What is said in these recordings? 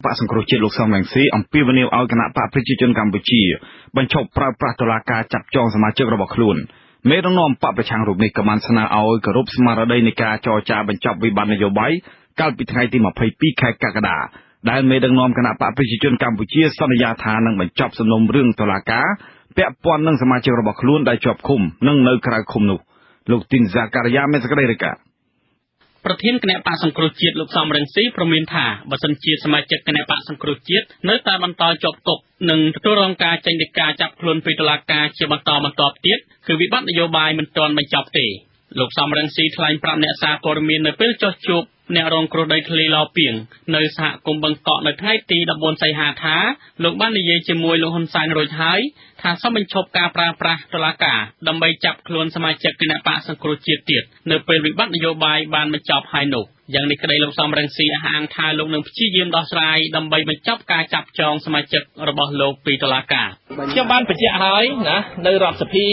កសង្គ្រោះជាតិលោកសំរងស៊ីអំពីវិនិយោគឲ្យគណៈបកប្រជាជនកម្ពុជាបញ្ឈប់ប្រើប្រាស់តុលាការចាប់ចងសមាជិករបស់ខ្លួនមេដឹកនាំបកប្រឆាំងរូបនេះក៏បានស្នើឲ្យគោរពស្មារតីនៃការចរចាបញ្ចប់វិបត្តិនយោបាយកាលពីថ្ងៃទី22ខែកក្កដាដែលមេដឹកនាំគណៈបកប្រជាជនកម្ពុជាសន្យាថានឹងបញ្ចប់សំណុំរឿងតុលាការពាក់ព័ន្ធនឹងសមាជិករបស់ខ្លួនដែលជាប់ឃុំនិងនៅក្រៅឃុំនោះលោកទីនហ្សាការីយ៉ាមានសេចក្តីរាយការណ៍ប្រធានគណៈបកសង្គ្រោះជាតិលោកសំរងស៊ីប្រមានថាបើសិនជាសមាជិកគណៈបកសង្គ្រោះជាតិនៅតែបន្តជាប់គុកនិងទទួលរងការចេញដីកាចាប់ខ្លួនពីតុលាការជាបន្តបន្ទាប់ទៀតគឺវិបត្តិនយោបាយមិនទាន់បញ្ចប់ទេលោកសំរងស៊ីថ្លែងប្រាប់អ្នកសារព័ត៌មាននៅពេលចុះជួបអ្នករងគ្រោះដីធ្លីឡពីងនៅសហគមន៍បឹងកក់នៅថ្ងៃទី14សីហាថាលោកបាននិយាយជាមួយលោកហ៊ុនសែនរួចហើយថាសូមបញ្ឈប់ការប្រើប្រាស់តុលាការដើម្បីចាប់ខ្លួនសមាជិកគណៈបកសង្គ្រោះជាតិទៀតនៅពេលវិបត្តិនយោបាយបានបញ្ចប់ហើយនោះយ៉ាងនេះក្តីលោកសំរងស៊ីអះអាងថាលោកនឹងព្យាយាមដោះស្រាយដើម្បីបញ្ចប់ការចាប់ចងសមាជិករបស់លោកពីតុលាការខ្ញុំបានបញ្ជាក់ហើយណានៅរដ្ឋសភា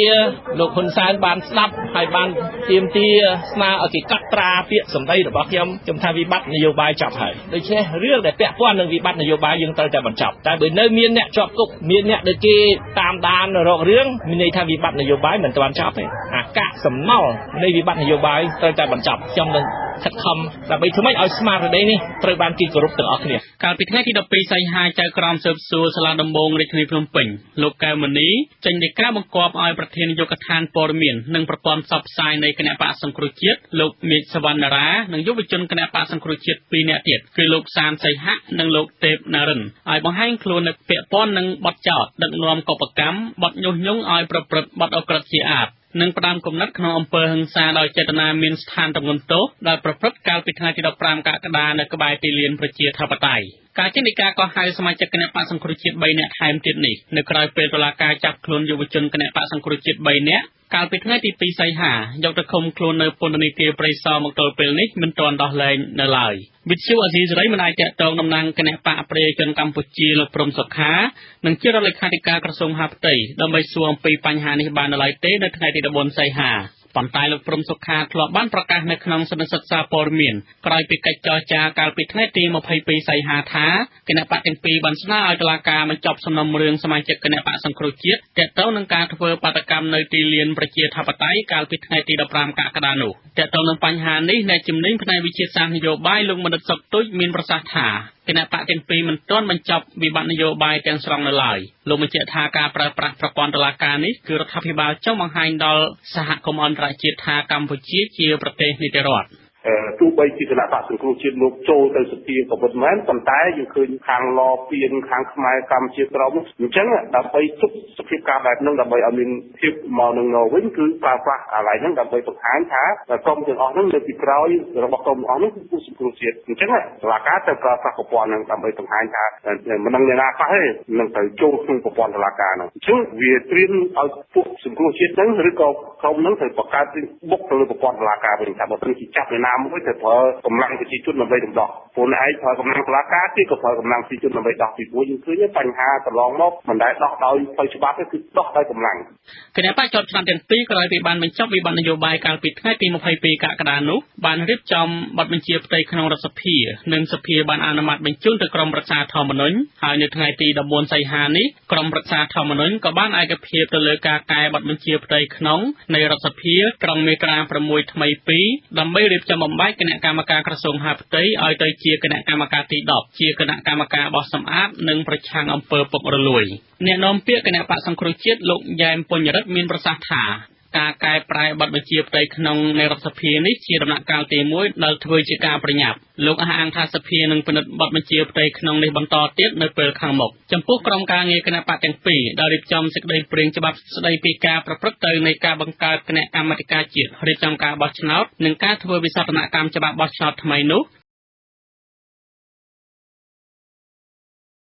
លោកហ៊ុនសែនបានស្ដាប់ហើយបានទាមទារស្នើឲ្យគេកាត់ត្រាពាក្យសម្ដីរបស់ខ្ញុំថាវិបត្តិនយោបាយចប់ហើយដូច្នេះរឿងដែលពាក់ព័ន្ធនឹងវិបត្តិនយោបាយយើងត្រូវតែបញ្ចប់តែបើនៅមានអ្នកជាប់គុកមានអ្នកដែលគេតាមដានរករឿងមានន័យថាវិបត្តិនយោបាយមិនទាន់ចប់ទេអាកាសសំណល់នៃវិបត្តិនយោបាយត្រូវតែបញ្ចប់ខ្ញុំនឹងខិតខំដើម្បីធ្វើម៉េចឲ្យស្មារតីនេះត្រូវបានគេគោរពទាំងអស់គ្នាកាលពីថ្ងៃទី12សីហាចៅក្រមស៊ើបសួរសាលាដំបងរាជធានីភ្នំពេញលោកកែវមនីចេញដីកាបង្គាប់ឲ្យប្រធាននាយកដ្ឋានព័ត៌មាននិងប្រព័ន្ធផ្សព្វផ្សាយនៃគណៈបកសង្គ្រោះជាតិលោកមេឃសវណ្ណារានិងយុវជនគណៈបកសង្គ្រោះជាតិ2នាក់ទៀតគឺលោកសានសីហៈនិងលោកទេពណារិនឲ្យបង្ហាញខ្លួននៅពាក់ព័ន្ធនឹងបទចោទដឹកនាំកុបកម្មបទញុះញង់ឲ្យប្រព្រឹត្តបទអក្រិតជាអាតនិងផ្ដាំគំនិតក្នុងអំពើហិង្សាដោយចេតនាមានស្ថានទម្ងន់ទោសដែលប្រព្រឹត្តកាលពីថ្ងៃទី15កក្កដានៅក្បែរទីលានប្រជាធិបតេយ្យការចេញដីកាកោះហៅសមាជិកគណៈបកសង្គ្រោះជាតិ3នាក់ថែមទៀតនេះនៅក្រៅពេលតុលាការចាប់ខ្លួនយុវជនគណៈបកសង្គ្រោះជាតិ3នាក់កាលពីថ្ងៃទី2សីហាយកទៅឃុំខ្លួននៅពន្ធនាគារព្រៃសរមកទល់ពេលនេះមិនទាន់ដោះលែងនៅឡើយវិទ្យុអាស៊ីសេរីមិនអាចតាក់ទងតំណាងគណៈបកប្រជាជនកម្ពុជាលោកព្រំសុខានិងជារដ្ឋលេខាធិការក្រសួងមហាផ្ទៃដើម្បីសួរអំពីបញ្ហានេះបាននៅឡើយទេនៅថ្ងៃទី14សីហាប៉ុន្តែលោកព្រំសុខាធ្លាប់បានប្រកាសនៅក្នុងសន្និសីទសារព័ត៌មានក្រោយពីកិច្ចចរចាកាលពីថ្ងៃទី22សីហាថាគណៈបកទាំងពីរបានស្នើឲ្យតុលាការបញ្ចប់សំណុំរឿងសមាជិកគណៈបកសង្គ្រោះជាតិទាក់ទងនឹងការធ្វើបាតកម្មនៅទីលានប្រជាធិបតេយ្យកាលពីថ្ងៃទី15កក្កដានោះទាក់ទងនឹងបញ្ហានេះអ្នកជំនាញផ្នែកវិទ្យាសាស្ត្រនយោបាយលោកមនិតសុកទុយមានប្រសាសន៍ថាគណៈបកទាំងពីរមិនទាន់បញ្ចប់វិបត្តិនយោបាយទាំងស្រុងនៅឡើយលោកបញ្ជាក់ថាការប្រើប្រាស់ប្រព័ន្ធតុលាការនេះគឺរដ្ឋាភិបាលចង់បង្ហាញដល់សហគមន៍អន្តរជាតិថាកម្ពុជាជាប្រទេសនីតិរដ្ឋទោះបីជាគណៈបកសង្គ្រោះជាតិលោកចូលទៅសភាក៏ពិតមែនប៉ុន្តែយើងឃើញខាងឡពីនខាងខ្មែរកម្ពុជាក្រមអញ្ចឹងដើម្បីជប់សភាពការបែបហ្នឹងដើម្បីឲ្យមានភាពមកនឹងវិញគឺប្រើប្រាស់កន្លែងហ្នឹងដើម្បីបង្ហាញថាក្រុមទាំងអស់ហ្នឹងនៅពីក្រោយរបស់ក្រុមទាំងអស់ហ្នឹងគឺពួកសង្គ្រោះជាតិអញ្ចឹងតុលាការត្រូវប្រើប្រាស់ប្រព័ន្ធហ្នឹងដើម្បីបង្ហាញថាមិននឹងអ្នកណាខ្លះទេនឹងទៅចូលក្នុងប្រព័ន្ធតុលាការហ្នឹងអញ្ចឹងវាត្រៀមឲ្យពួកសង្គ្រោះជាតិហ្នឹងឬក៏ក្រុមហ្នឹងត្រូវបង្កើតបុកទៅលើប្រព័ន្ធតុលាការវិញថាបើមិនជាចាប់អ្នកណាមួយទៅប្រើកម្លាំងប្រជាជនដើម្បីដំណោះពលឯងប្រើកម្លាំងតុលាការគេក៏ប្រើកម្លាំងប្រជាជនដើម្បីដោះពីព្រោះយើងឃើញបញ្ហាកន្លងមកមិនដែលដោះដោយផ្លូវច្បាប់ទេគឺដោះដោយកម្លាំងគណៈបកជាប់ឆ្នាំទាំងពីរក្រោយពីបានបញ្ចប់វិបត្តិនយោបាយកាលពីថ្ងៃទី22កក្កដានោះបានរៀបចំបទបញ្ជាផ្ទៃក្នុងរដ្ឋសភានិងសភាបានអនុម័តបញ្ជូនទៅក្រមរក្សាធម្មនុញ្ញហើយនៅថ្ងៃទី14សីហានេះក្រមរក្សាធម្មនុញ្ញក៏បានឯកភាពទៅលើការកែបទបញ្ជាផ្ទៃក្នុងនៃរដ្ឋសភាត្រង់មាត្រា6ថ្មី2ដើម្បីរៀបចំបំបែកគណៈកម្មការក្រសួងមហាផ្ទៃឲ្យទៅជាគណៈកម្មការទី10ជាគណៈកម្មការបោះសម្អាតនិងប្រឆាំងអំពើពុករលួយអ្នកនាំពាក្យគណៈបកសង្គ្រោះជាតិលោកយ៉ែមពុញរិទ្ធមានប្រសាសន៍ថាការកែប្រែបទបញ្ជាផ្ទៃក្នុងនៃរដ្ឋសភានេះជាដំណាក់កាលទី1ដែលធ្វើជាការប្រញាប់លោកអះអាងថាសភានឹងពិនិត្យបទបញ្ជាផ្ទៃក្នុងនេះបន្តទៀតនៅពេលខាងមុខចំពោះក្រុមការងារគណៈបកទាំងពីរដែលរៀបចំសេចក្តីព្រាងច្បាប់ស្តីពីការប្រព្រឹត្តទៅនៃការបង្កើតគណៈកម្មាធិការជាតិរៀបចំការបោះឆ្នោតនិងការធ្វើវិសោធនកម្មច្បាប់បោះឆ្នោតថ្មីនោះ